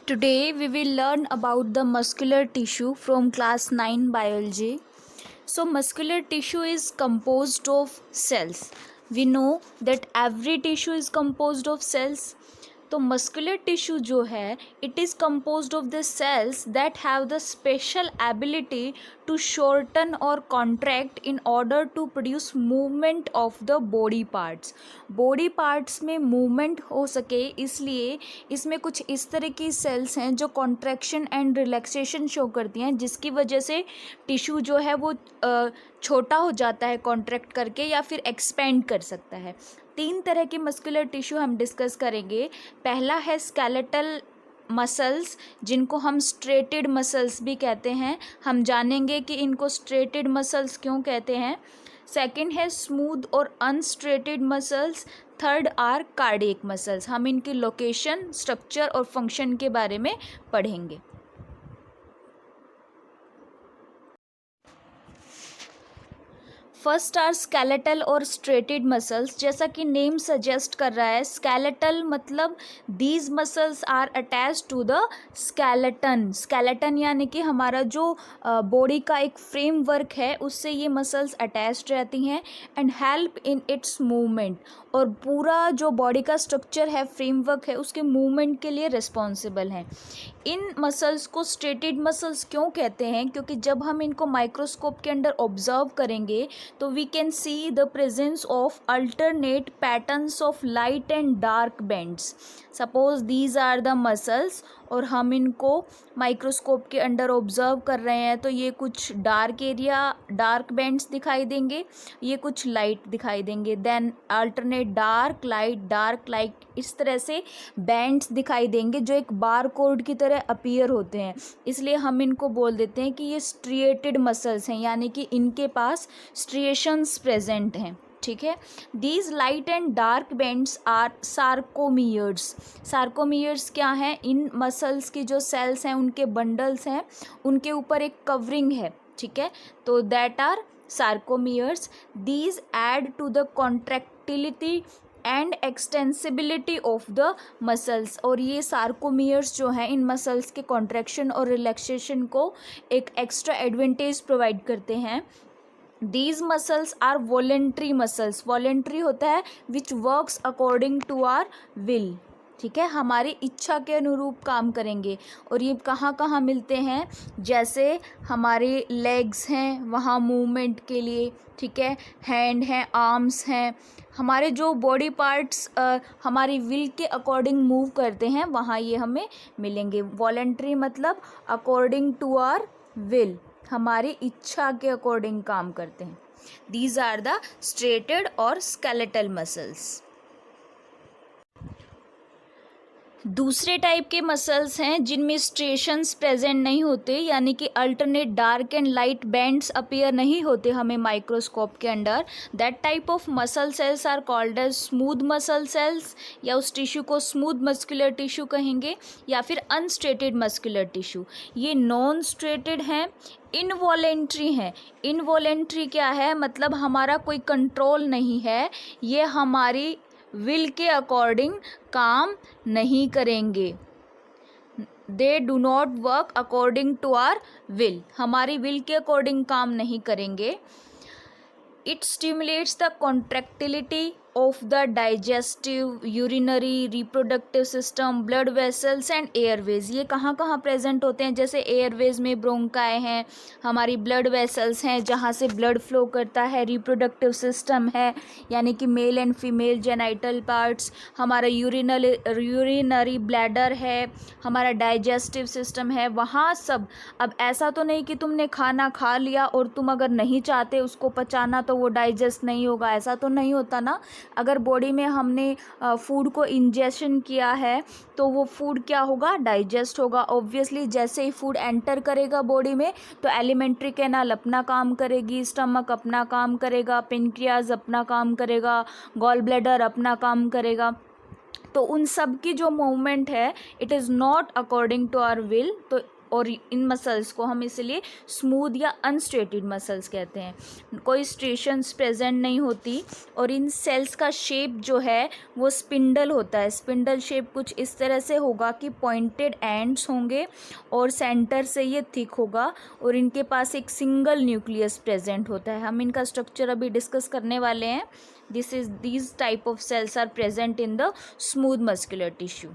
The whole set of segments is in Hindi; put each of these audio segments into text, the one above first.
Today we will learn about the muscular tissue from class 9 biology. So muscular tissue is composed of cells. We know that every tissue is composed of cells. तो मस्कुलर टिश्यू जो है it is composed of the cells that have the special ability to shorten or contract in order to produce movement of the body parts. Body parts में मूवमेंट हो सके इसलिए इसमें कुछ इस तरह की सेल्स हैं जो कॉन्ट्रैक्शन एंड रिलैक्सेशन शो करती हैं, जिसकी वजह से टिश्यू जो है वो छोटा हो जाता है कॉन्ट्रैक्ट करके या फिर एक्सपेंड कर सकता है। 3 तरह के मस्कुलर टिश्यू हम डिस्कस करेंगे। पहला है स्केलेटल मसल्स, जिनको हम स्ट्रेटेड मसल्स भी कहते हैं। हम जानेंगे कि इनको स्ट्रेटेड मसल्स क्यों कहते हैं। सेकंड है स्मूथ और unstriated muscles. Third are cardiac muscles. हम इनकी लोकेशन, स्ट्रक्चर और फंक्शन के बारे में पढ़ेंगे। फर्स्ट आर स्केलेटल और स्ट्रेटेड मसल्स। जैसा कि नेम सजेस्ट कर रहा है, स्केलेटल मतलब these muscles are attach to the skeleton. Skeleton यानी कि हमारा जो बॉडी का एक फ्रेमवर्क है उससे ये मसल्स अटैच रहती हैं and help in its movement. और पूरा जो बॉडी का स्ट्रक्चर है, फ्रेमवर्क है, उसके मूवमेंट के लिए रिस्पॉन्सिबल हैं। इन मसल्स को स्ट्रेटेड मसल्स क्यों कहते हैं? क्योंकि जब हम इनको माइक्रोस्कोप के अंदर ऑब्जर्व करेंगे तो we can see the presence of alternate patterns of light and dark bands. Suppose these are the muscles और हम इनको माइक्रोस्कोप के अंडर ऑब्जर्व कर रहे हैं तो ये कुछ डार्क एरिया, डार्क बैंड्स दिखाई देंगे, ये कुछ लाइट दिखाई देंगे, देन अल्टरनेट डार्क लाइट, इस तरह से बैंड्स दिखाई देंगे जो एक बार कोड की तरह अपीयर होते हैं। इसलिए हम इनको बोल देते हैं कि ये स्ट्रिएटेड मसल्स हैं, यानी कि इनके पास स्ट्रिएशंस प्रेजेंट हैं। ठीक है। These light and dark bands are sarcomeres. Sarcomeres क्या हैं? इन मसल्स की जो सेल्स हैं, उनके बंडल्स हैं, उनके ऊपर एक कवरिंग है। ठीक है, तो that are sarcomeres. These add to the contractility and extensibility of the muscles. और ये सार्कोमियर्स जो हैं इन मसल्स के कॉन्ट्रैक्शन और रिलैक्सेशन को एक एक्स्ट्रा एडवांटेज प्रोवाइड करते हैं। These muscles are voluntary muscles। voluntary होता है which works according to our will। ठीक है, हमारी इच्छा के अनुरूप काम करेंगे। और ये कहाँ कहाँ मिलते हैं? जैसे हमारे लेग्स हैं वहाँ मूवमेंट के लिए, ठीक है, हैंड हैं, आर्म्स हैं, हमारे जो बॉडी पार्ट्स हमारी विल के अकॉर्डिंग मूव करते हैं वहाँ ये हमें मिलेंगे। वॉलंटरी मतलब अकॉर्डिंग टू आवर विल, हमारी इच्छा के अकॉर्डिंग काम करते हैं। दीज आर द स्ट्रेटेड और स्केलेटल मसल्स। दूसरे टाइप के मसल्स हैं जिनमें स्ट्रेशंस प्रेजेंट नहीं होते, यानी कि alternate dark and light bands appear नहीं होते हमें माइक्रोस्कोप के under. That type of muscle cells are called as smooth muscle cells, या उस टिश्यू को स्मूथ मस्कुलर टिश्यू कहेंगे, या फिर अनस्ट्रेटेड मस्कुलर टिश्यू। ये नॉन स्ट्रेटेड हैं, इनवॉलेंट्री हैं। इनवॉलेंट्री क्या है? मतलब हमारा कोई कंट्रोल नहीं है, ये हमारी विल के अकॉर्डिंग काम नहीं करेंगे। They do not work according to our will, हमारी विल के अकॉर्डिंग काम नहीं करेंगे। It stimulates the contractility of the digestive, urinary, reproductive system, blood vessels and airways. ये कहाँ कहाँ प्रेजेंट होते हैं? जैसे एयरवेज में ब्रोंकाई हैं, हमारी ब्लड वेसल्स हैं जहाँ से ब्लड फ्लो करता है, रिप्रोडक्टिव सिस्टम है यानी कि male and female genital parts, हमारा यूरिनरी ब्लैडर है, हमारा डाइजेस्टिव सिस्टम है, वहाँ सब। अब ऐसा तो नहीं कि तुमने खाना खा लिया और तुम अगर नहीं चाहते उसको पचाना तो वो डाइजेस्ट नहीं होगा, ऐसा तो नहीं होता ना। अगर बॉडी में हमने फूड को इंजेक्शन किया है तो वो फूड क्या होगा? डाइजेस्ट होगा। ऑब्वियसली जैसे ही फूड एंटर करेगा बॉडी में तो एलिमेंट्री कैनाल अपना काम करेगी, स्टमक अपना काम करेगा, पेनक्रियाज अपना काम करेगा, गॉल ब्लैडर अपना काम करेगा। तो उन सब की जो मूवमेंट है it is not according to our will, तो और इन मसल्स को हम इसलिए स्मूथ या अनस्ट्रेटेड मसल्स कहते हैं। कोई स्ट्रेशंस प्रेजेंट नहीं होती और इन सेल्स का शेप जो है वो स्पिंडल होता है। स्पिंडल शेप कुछ इस तरह से होगा कि पॉइंटेड एंड्स होंगे और सेंटर से ये थिक होगा और इनके पास एक सिंगल न्यूक्लियस प्रेजेंट होता है। हम इनका स्ट्रक्चर अभी डिस्कस करने वाले हैं। these type of cells are present in the smooth muscular tissue.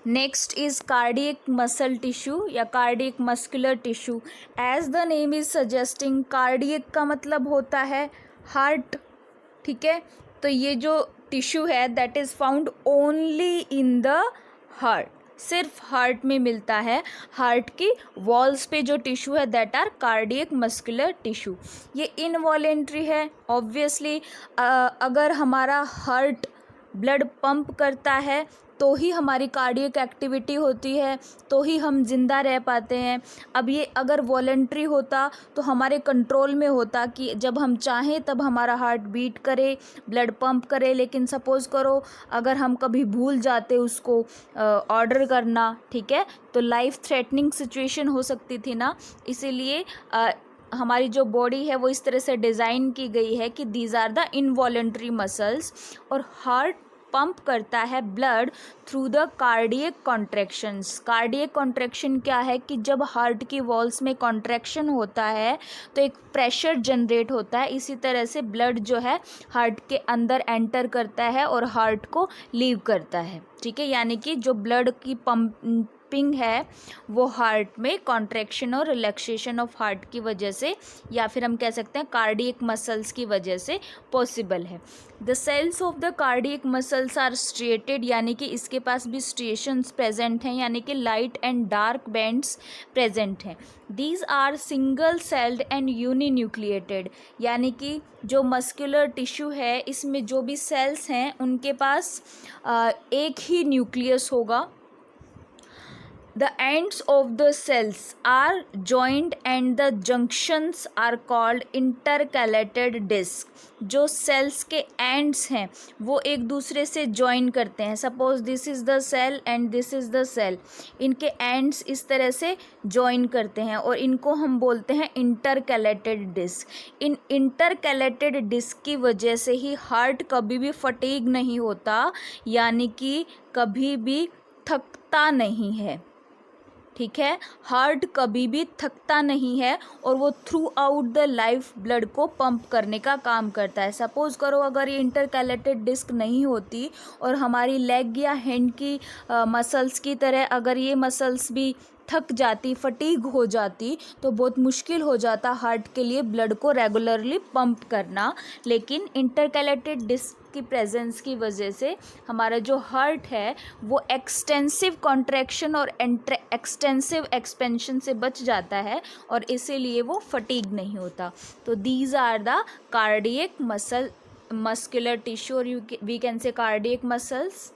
Next is cardiac muscle tissue या cardiac muscular tissue. As the name is suggesting, cardiac का मतलब होता है हार्ट, ठीक है। तो ये जो टिश्यू है that is found only in the heart, सिर्फ हार्ट में मिलता है। हार्ट की वॉल्स पे जो टिश्यू है that are cardiac muscular tissue. ये इनवॉलेंट्री है ऑब्वियसली। अगर हमारा हार्ट ब्लड पंप करता है तो ही हमारी कार्डियक एक्टिविटी होती है, तो ही हम जिंदा रह पाते हैं। अब ये अगर वॉलेंट्री होता तो हमारे कंट्रोल में होता कि जब हम चाहें तब हमारा हार्ट बीट करे, ब्लड पंप करे। लेकिन सपोज़ करो अगर हम कभी भूल जाते उसको ऑर्डर करना, ठीक है, तो लाइफ थ्रेटनिंग सिचुएशन हो सकती थी ना। इसीलिए हमारी जो बॉडी है वो इस तरह से डिज़ाइन की गई है कि these are the involuntary muscles. और हार्ट पंप करता है blood through the cardiac contractions. Cardiac contraction क्या है कि जब हार्ट की वॉल्स में कॉन्ट्रैक्शन होता है तो एक प्रेशर जनरेट होता है। इसी तरह से ब्लड जो है हार्ट के अंदर एंटर करता है और हार्ट को लीव करता है, ठीक है। यानी कि जो ब्लड की पंपिंग है वो हार्ट में कॉन्ट्रैक्शन और रिलैक्सेशन ऑफ हार्ट की वजह से, या फिर हम कह सकते हैं कार्डियक मसल्स की वजह से पॉसिबल है। The cells of the cardiac muscles are striated, यानी कि इसके पास भी स्ट्रिएशंस प्रेजेंट हैं, यानी कि light and dark bands present हैं। These are single celled and uninucleated, यानी कि जो मस्कुलर टिश्यू है इसमें जो भी सेल्स हैं उनके पास एक ही न्यूक्लियस होगा। The ends of the cells are joined and the junctions are called intercalated disc. जो सेल्स के एंड्स हैं वो एक दूसरे से जॉइन करते हैं। Suppose this is the cell and this is the cell, इनके एंड्स इस तरह से जॉइन करते हैं और इनको हम बोलते हैं इंटरकैलेटेड डिस्क। इन इंटरकैलेटेड डिस्क की वजह से ही हार्ट कभी भी फटीग नहीं होता, यानी कि कभी भी थकता नहीं है, ठीक है। हार्ट कभी भी थकता नहीं है और वो through out the life blood को पंप करने का काम करता है। सपोज़ करो अगर ये इंटरकैलेटेड डिस्क नहीं होती और हमारी लेग या हैंड की मसल्स की तरह अगर ये मसल्स भी थक जाती, फटीग हो जाती, तो बहुत मुश्किल हो जाता हार्ट के लिए ब्लड को रेगुलरली पंप करना। लेकिन इंटरकैलेटेड डिस्क की प्रेजेंस की वजह से हमारा जो हार्ट है वो एक्सटेंसिव कॉन्ट्रैक्शन और एक्सटेंसिव एक्सपेंशन से बच जाता है और इसीलिए वो फटीग नहीं होता। तो these are the cardiac muscular tissue और we can say cardiac muscles.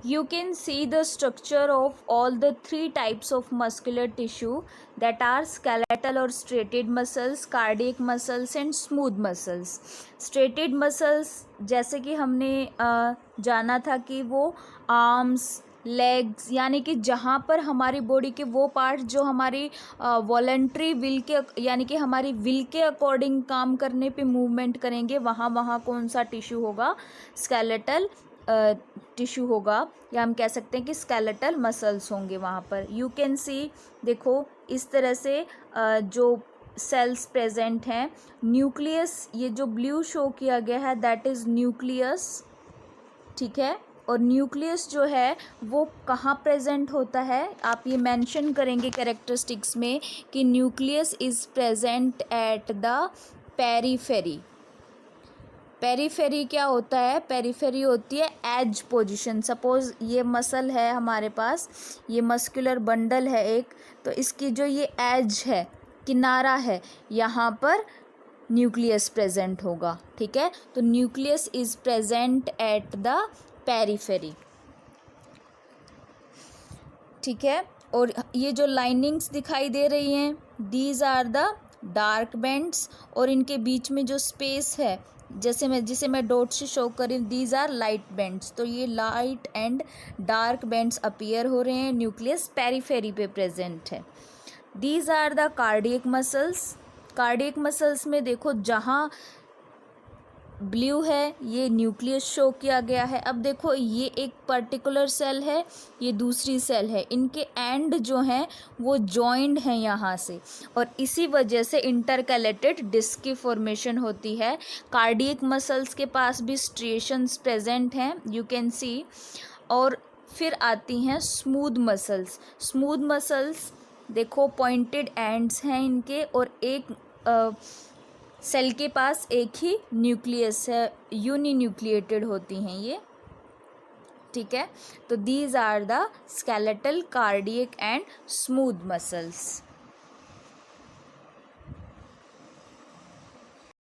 You can see the structure of all the three types of muscular tissue that are skeletal or striated muscles, cardiac muscles and smooth muscles. Striated muscles जैसे कि हमने जाना था कि वो आर्म्स, लेग्स, यानी कि जहाँ पर हमारी बॉडी के वो पार्ट जो हमारी वॉलंटरी विल के यानी कि हमारी विल के अकॉर्डिंग काम करने पे मूवमेंट करेंगे, वहाँ कौन सा टिश्यू होगा, स्केलेटल टिश्यू होगा, या हम कह सकते हैं कि स्केलेटल मसल्स होंगे वहाँ पर। यू कैन सी, देखो इस तरह से जो सेल्स प्रेजेंट हैं। न्यूक्लियस, ये जो ब्लू शो किया गया है दैट इज़ न्यूक्लियस, ठीक है। और न्यूक्लियस जो है वो कहाँ प्रेजेंट होता है, आप ये मेंशन करेंगे कैरेक्टरिस्टिक्स में कि nucleus is present at the periphery. Periphery क्या होता है, पेरीफेरी होती है एज पोजीशन। सपोज़ ये मसल है हमारे पास, ये मस्कुलर बंडल है एक, तो इसकी जो ये एज है, किनारा है, यहाँ पर न्यूक्लियस प्रेजेंट होगा, ठीक है। तो nucleus is present at the periphery, ठीक है। और ये जो लाइनिंग्स दिखाई दे रही हैं these are the dark bands, और इनके बीच में जो स्पेस है जिसे मैं डॉट से शो करी, दीज आर लाइट बैंड्स, तो ये light and dark bands appear हो रहे हैं, न्यूक्लियस पेरीफेरी पे प्रेजेंट है। These are the cardiac muscles. Cardiac muscles में देखो जहाँ ब्लू है ये न्यूक्लियस शो किया गया है। अब देखो ये एक पर्टिकुलर सेल है, ये दूसरी सेल है, इनके एंड जो हैं वो जॉइंड हैं यहाँ से, और इसी वजह से इंटरकैलेटेड डिस्क की फॉर्मेशन होती है। कार्डियक मसल्स के पास भी स्ट्रिएशंस प्रेजेंट हैं, यू कैन सी। और फिर आती हैं स्मूथ मसल्स। स्मूथ मसल्स देखो पॉइंटेड एंड्स हैं इनके, और एक सेल के पास एक ही न्यूक्लियस है, यूनिन्यूक्लिएटेड होती हैं ये, ठीक है। तो these are the skeletal, cardiac and smooth muscles.